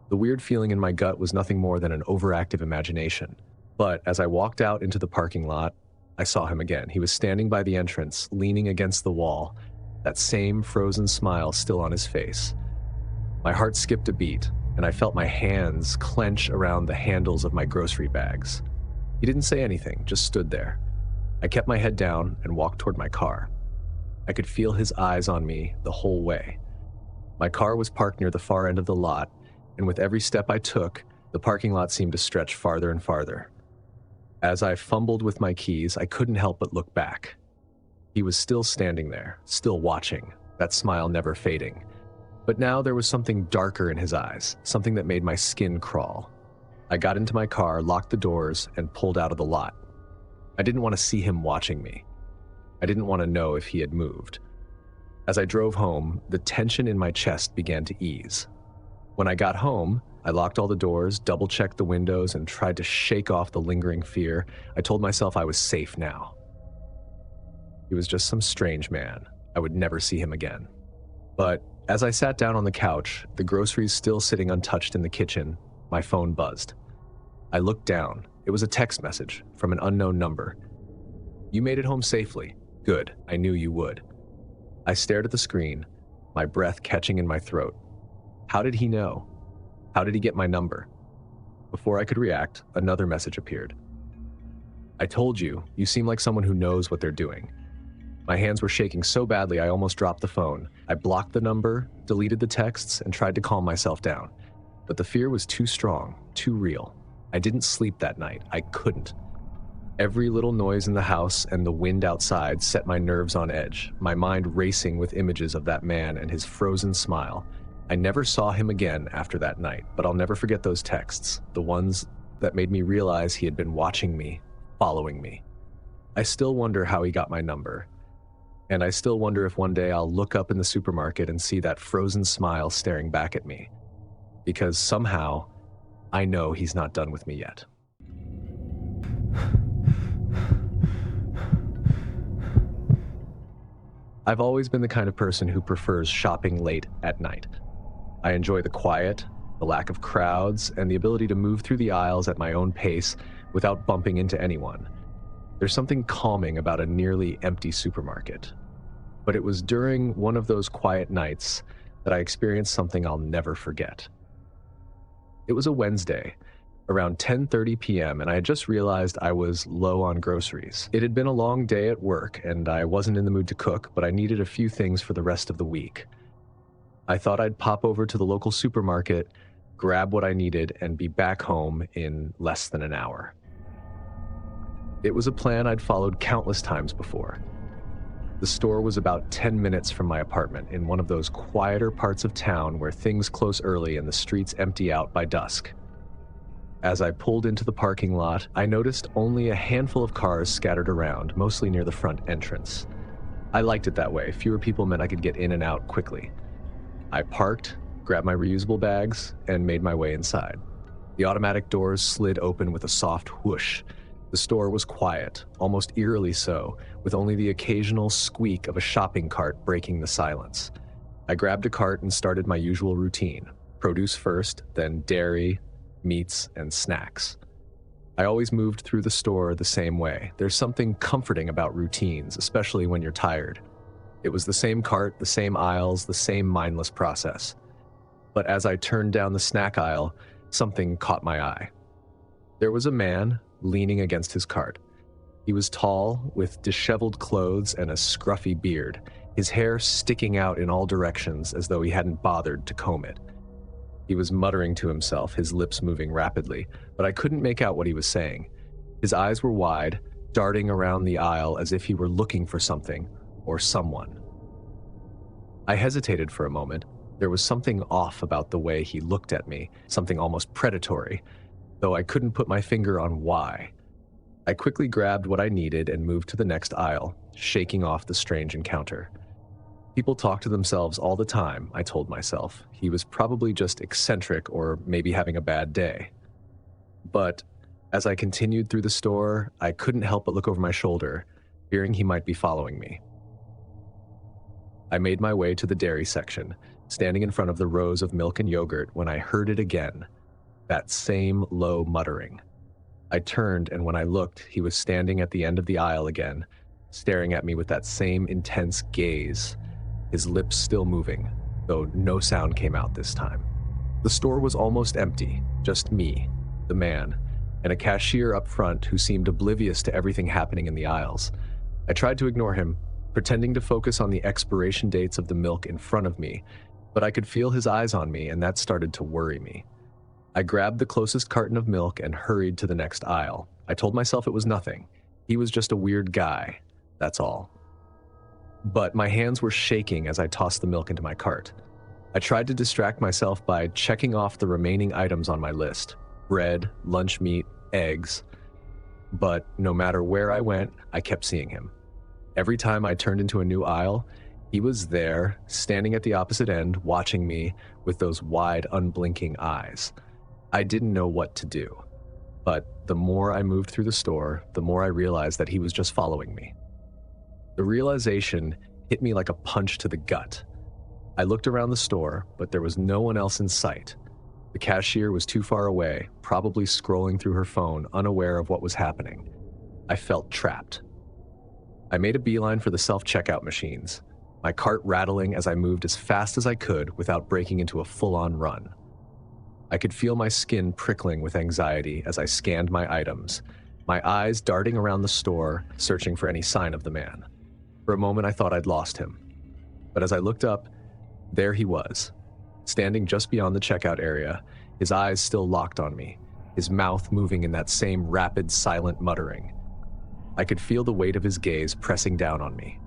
The weird feeling in my gut was nothing more than an overactive imagination. But as I walked out into the parking lot, I saw him again. He was standing by the entrance, leaning against the wall, that same frozen smile still on his face. My heart skipped a beat, and I felt my hands clench around the handles of my grocery bags. He didn't say anything, just stood there. I kept my head down and walked toward my car. I could feel his eyes on me the whole way. My car was parked near the far end of the lot, and with every step I took, the parking lot seemed to stretch farther and farther. As I fumbled with my keys, I couldn't help but look back. He was still standing there, still watching, that smile never fading. But now there was something darker in his eyes, something that made my skin crawl. I got into my car, locked the doors, and pulled out of the lot. I didn't want to see him watching me. I didn't want to know if he had moved. As I drove home, the tension in my chest began to ease. When I got home, I locked all the doors, double-checked the windows, and tried to shake off the lingering fear. I told myself I was safe now. He was just some strange man. I would never see him again. But as I sat down on the couch, the groceries still sitting untouched in the kitchen, my phone buzzed. I looked down. It was a text message from an unknown number. "You made it home safely. Good. I knew you would." I stared at the screen, my breath catching in my throat. How did he know? How did he get my number? Before I could react, another message appeared. "I told you, you seem like someone who knows what they're doing." My hands were shaking so badly I almost dropped the phone. I blocked the number, deleted the texts, and tried to calm myself down. But the fear was too strong, too real. I didn't sleep that night. I couldn't. Every little noise in the house and the wind outside set my nerves on edge, my mind racing with images of that man and his frozen smile. I never saw him again after that night, but I'll never forget those texts, the ones that made me realize he had been watching me, following me. I still wonder how he got my number. And I still wonder if one day I'll look up in the supermarket and see that frozen smile staring back at me. Because somehow, I know he's not done with me yet. I've always been the kind of person who prefers shopping late at night. I enjoy the quiet, the lack of crowds, and the ability to move through the aisles at my own pace without bumping into anyone. There's something calming about a nearly empty supermarket. But it was during one of those quiet nights that I experienced something I'll never forget. It was a Wednesday, around 10:30 p.m., and I had just realized I was low on groceries. It had been a long day at work, and I wasn't in the mood to cook, but I needed a few things for the rest of the week. I thought I'd pop over to the local supermarket, grab what I needed, and be back home in less than an hour. It was a plan I'd followed countless times before. The store was about 10 minutes from my apartment in one of those quieter parts of town where things close early and the streets empty out by dusk. As I pulled into the parking lot, I noticed only a handful of cars scattered around, mostly near the front entrance. I liked it that way. Fewer people meant I could get in and out quickly. I parked, grabbed my reusable bags, and made my way inside. The automatic doors slid open with a soft whoosh. The store was quiet, almost eerily so, with only the occasional squeak of a shopping cart breaking the silence. I grabbed a cart and started my usual routine. Produce first, then dairy, meats, and snacks. I always moved through the store the same way. There's something comforting about routines, especially when you're tired. It was the same cart, the same aisles, the same mindless process. But as I turned down the snack aisle, something caught my eye. There was a man leaning against his cart. He was tall, with disheveled clothes and a scruffy beard, his hair sticking out in all directions as though he hadn't bothered to comb it. He was muttering to himself, his lips moving rapidly, but I couldn't make out what he was saying. His eyes were wide, darting around the aisle as if he were looking for something or someone. I hesitated for a moment. There was something off about the way he looked at me, something almost predatory, though I couldn't put my finger on why. I quickly grabbed what I needed and moved to the next aisle, shaking off the strange encounter. People talk to themselves all the time, I told myself. He was probably just eccentric or maybe having a bad day. But as I continued through the store, I couldn't help but look over my shoulder, fearing he might be following me. I made my way to the dairy section, standing in front of the rows of milk and yogurt when I heard it again, that same low muttering. I turned, and when I looked, he was standing at the end of the aisle again, staring at me with that same intense gaze, his lips still moving, though no sound came out this time. The store was almost empty, just me, the man, and a cashier up front who seemed oblivious to everything happening in the aisles. I tried to ignore him, pretending to focus on the expiration dates of the milk in front of me, but I could feel his eyes on me, and that started to worry me. I grabbed the closest carton of milk and hurried to the next aisle. I told myself it was nothing. He was just a weird guy, that's all. But my hands were shaking as I tossed the milk into my cart. I tried to distract myself by checking off the remaining items on my list: bread, lunch meat, eggs. But no matter where I went, I kept seeing him. Every time I turned into a new aisle, he was there, standing at the opposite end, watching me with those wide, unblinking eyes. I didn't know what to do. But the more I moved through the store, the more I realized that he was just following me. The realization hit me like a punch to the gut. I looked around the store, but there was no one else in sight. The cashier was too far away, probably scrolling through her phone, unaware of what was happening. I felt trapped. I made a beeline for the self-checkout machines, my cart rattling as I moved as fast as I could without breaking into a full-on run. I could feel my skin prickling with anxiety as I scanned my items, my eyes darting around the store, searching for any sign of the man. For a moment, I thought I'd lost him. But as I looked up, there he was, standing just beyond the checkout area, his eyes still locked on me, his mouth moving in that same rapid, silent muttering. I could feel the weight of his gaze pressing down on me.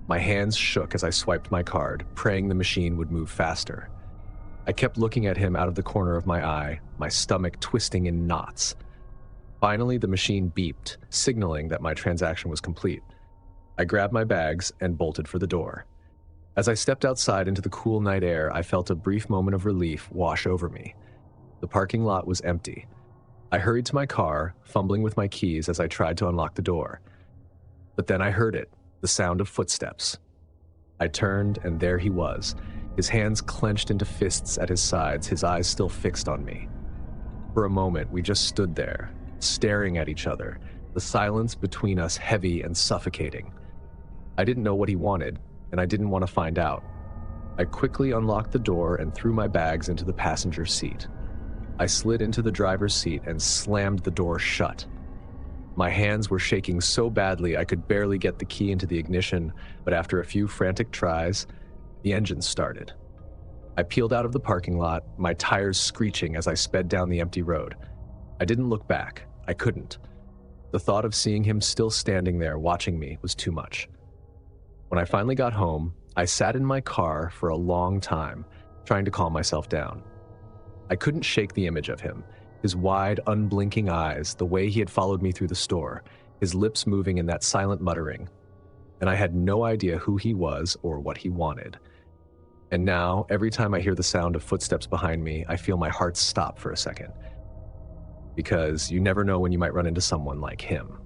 My hands shook as I swiped my card, praying the machine would move faster. I kept looking at him out of the corner of my eye, my stomach twisting in knots. Finally, the machine beeped, signaling that my transaction was complete. I grabbed my bags and bolted for the door. As I stepped outside into the cool night air, I felt a brief moment of relief wash over me. The parking lot was empty. I hurried to my car, fumbling with my keys as I tried to unlock the door. But then I heard it, the sound of footsteps. I turned, and there he was, his hands clenched into fists at his sides, his eyes still fixed on me. For a moment, we just stood there, staring at each other, the silence between us heavy and suffocating. I didn't know what he wanted, and I didn't want to find out. I quickly unlocked the door and threw my bags into the passenger seat. I slid into the driver's seat and slammed the door shut. My hands were shaking so badly I could barely get the key into the ignition, but after a few frantic tries, the engine started. I peeled out of the parking lot, my tires screeching as I sped down the empty road. I didn't look back. I couldn't. The thought of seeing him still standing there watching me was too much. When I finally got home, I sat in my car for a long time, trying to calm myself down. I couldn't shake the image of him, his wide, unblinking eyes, the way he had followed me through the store, his lips moving in that silent muttering. And I had no idea who he was or what he wanted. And now, every time I hear the sound of footsteps behind me, I feel my heart stop for a second. because you never know when you might run into someone like him.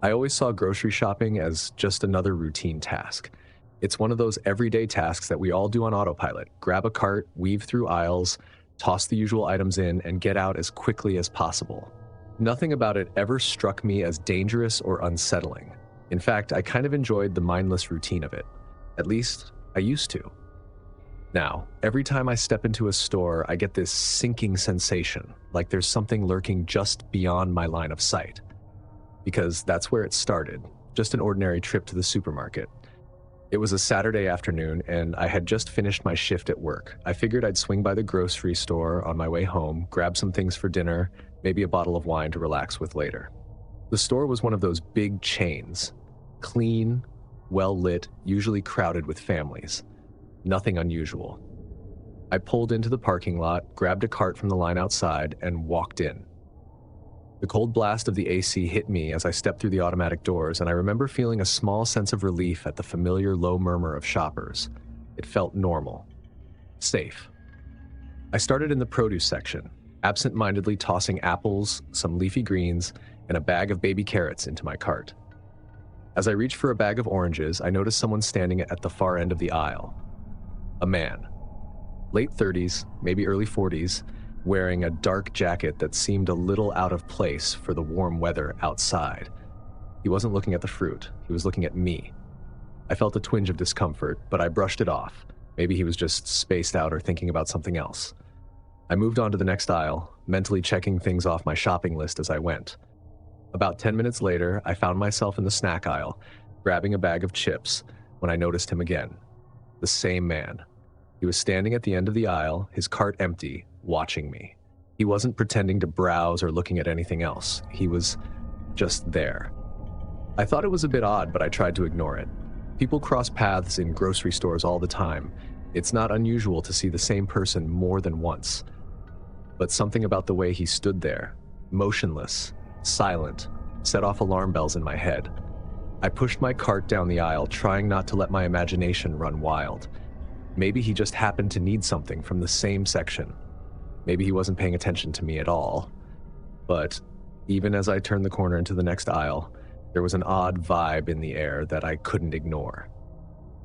I always saw grocery shopping as just another routine task. It's one of those everyday tasks that we all do on autopilot. Grab a cart, weave through aisles, toss the usual items in, and get out as quickly as possible. Nothing about it ever struck me as dangerous or unsettling. In fact, I kind of enjoyed the mindless routine of it. At least, I used to. Now, every time I step into a store, I get this sinking sensation, like there's something lurking just beyond my line of sight. Because that's where it started, just an ordinary trip to the supermarket. It was a Saturday afternoon, and I had just finished my shift at work. I figured I'd swing by the grocery store on my way home, grab some things for dinner, maybe a bottle of wine to relax with later. The store was one of those big chains, clean, well-lit, usually crowded with families. Nothing unusual. I pulled into the parking lot, grabbed a cart from the line outside, and walked in. The cold blast of the AC hit me as I stepped through the automatic doors, and I remember feeling a small sense of relief at the familiar low murmur of shoppers. It felt normal. Safe. I started in the produce section, absent-mindedly tossing apples, some leafy greens, and a bag of baby carrots into my cart. As I reached for a bag of oranges, I noticed someone standing at the far end of the aisle. A man. Late 30s, maybe early 40s, wearing a dark jacket that seemed a little out of place for the warm weather outside. He wasn't looking at the fruit, he was looking at me. I felt a twinge of discomfort, but I brushed it off. Maybe he was just spaced out or thinking about something else. I moved on to the next aisle, mentally checking things off my shopping list as I went. About 10 minutes later, I found myself in the snack aisle, grabbing a bag of chips, when I noticed him again. The same man. He was standing at the end of the aisle, his cart empty, watching me. He wasn't pretending to browse or looking at anything else. He was just there. I thought it was a bit odd, but I tried to ignore it. People cross paths in grocery stores all the time. It's not unusual to see the same person more than once. But something about the way he stood there, motionless, silent, set off alarm bells in my head. I pushed my cart down the aisle, trying not to let my imagination run wild. Maybe he just happened to need something from the same section. Maybe he wasn't paying attention to me at all. But even as I turned the corner into the next aisle, there was an odd vibe in the air that I couldn't ignore.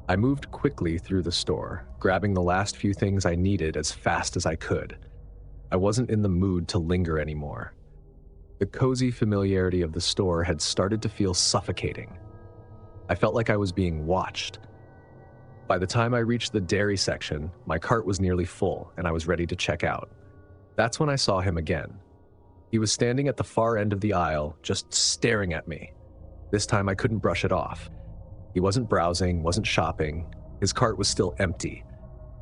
I moved quickly through the store, grabbing the last few things I needed as fast as I could. I wasn't in the mood to linger anymore. The cozy familiarity of the store had started to feel suffocating. I felt like I was being watched. By the time I reached the dairy section, my cart was nearly full and I was ready to check out. That's when I saw him again. He was standing at the far end of the aisle, just staring at me. This time I couldn't brush it off. He wasn't browsing, wasn't shopping. His cart was still empty.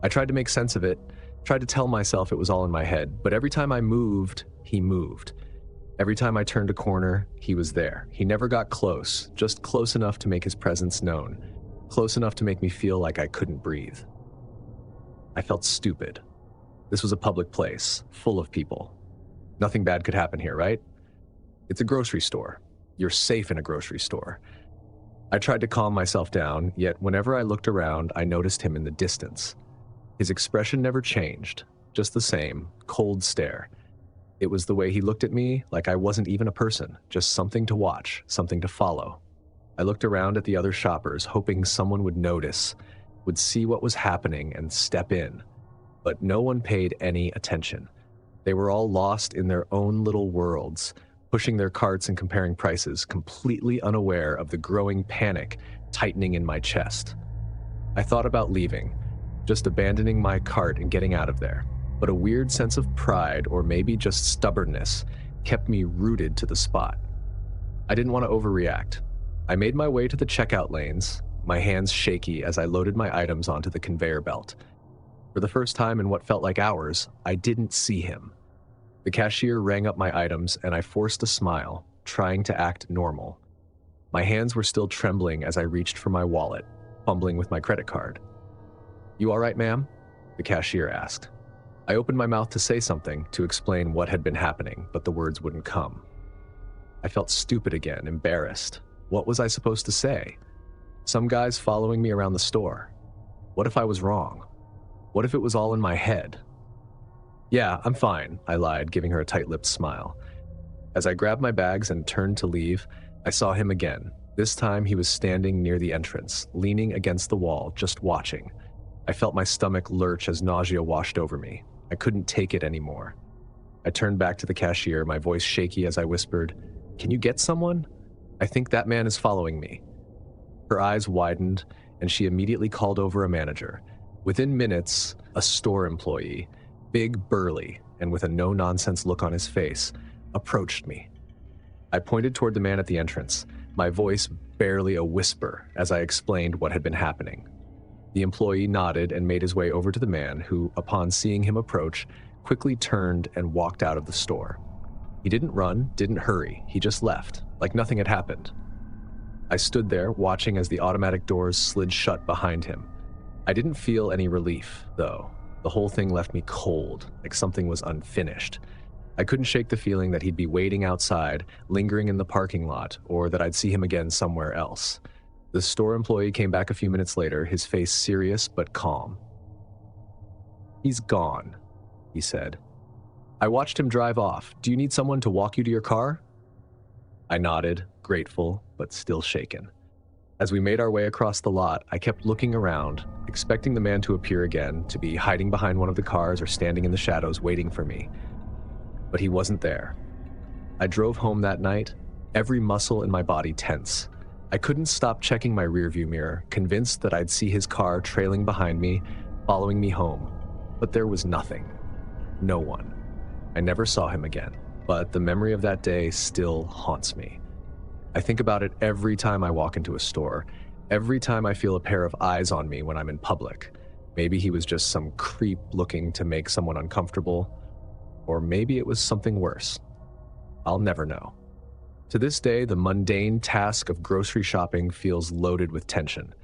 I tried to make sense of it, tried to tell myself it was all in my head, but every time I moved, he moved. Every time I turned a corner, he was there. He never got close, just close enough to make his presence known, close enough to make me feel like I couldn't breathe. I felt stupid. This was a public place, full of people. Nothing bad could happen here, right? It's a grocery store. You're safe in a grocery store. I tried to calm myself down, yet whenever I looked around, I noticed him in the distance. His expression never changed, just the same, cold stare. It was the way he looked at me, like I wasn't even a person, just something to watch, something to follow. I looked around at the other shoppers, hoping someone would notice, would see what was happening and step in. But no one paid any attention. They were all lost in their own little worlds, pushing their carts and comparing prices, completely unaware of the growing panic tightening in my chest. I thought about leaving, just abandoning my cart and getting out of there. But a weird sense of pride, or maybe just stubbornness, kept me rooted to the spot. I didn't want to overreact. I made my way to the checkout lanes, my hands shaky as I loaded my items onto the conveyor belt. For the first time in what felt like hours, I didn't see him. The cashier rang up my items and I forced a smile, trying to act normal. My hands were still trembling as I reached for my wallet, fumbling with my credit card. "You all right, ma'am?" the cashier asked. I opened my mouth to say something, to explain what had been happening, but the words wouldn't come. I felt stupid again, embarrassed. What was I supposed to say? Some guy's following me around the store. What if I was wrong? What if it was all in my head? Yeah, I'm fine, I lied, giving her a tight-lipped smile. As I grabbed my bags and turned to leave, I saw him again. This time he was standing near the entrance, leaning against the wall, just watching. I felt my stomach lurch as nausea washed over me. I couldn't take it anymore. I turned back to the cashier, my voice shaky as I whispered, "Can you get someone? I think that man is following me." Her eyes widened, and she immediately called over a manager. Within minutes, a store employee, big, burly, and with a no-nonsense look on his face, approached me. I pointed toward the man at the entrance, my voice barely a whisper as I explained what had been happening. The employee nodded and made his way over to the man who, upon seeing him approach, quickly turned and walked out of the store. He didn't run, didn't hurry, he just left, like nothing had happened. I stood there, watching as the automatic doors slid shut behind him. I didn't feel any relief, though. The whole thing left me cold, like something was unfinished. I couldn't shake the feeling that he'd be waiting outside, lingering in the parking lot, or that I'd see him again somewhere else. The store employee came back a few minutes later, his face serious but calm. "He's gone," he said. "I watched him drive off. Do you need someone to walk you to your car?" I nodded, grateful, but still shaken. As we made our way across the lot, I kept looking around, expecting the man to appear again, to be hiding behind one of the cars or standing in the shadows waiting for me. But he wasn't there. I drove home that night, every muscle in my body tense. I couldn't stop checking my rearview mirror, convinced that I'd see his car trailing behind me, following me home. But there was nothing. No one. I never saw him again, but the memory of that day still haunts me. I think about it every time I walk into a store, every time I feel a pair of eyes on me when I'm in public. Maybe he was just some creep looking to make someone uncomfortable, or maybe it was something worse. I'll never know. To this day, the mundane task of grocery shopping feels loaded with tension.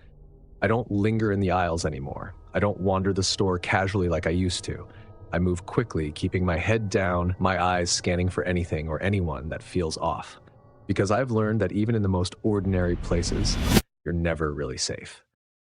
I don't linger in the aisles anymore. I don't wander the store casually like I used to. I move quickly, keeping my head down, my eyes scanning for anything or anyone that feels off. Because I've learned that even in the most ordinary places, you're never really safe.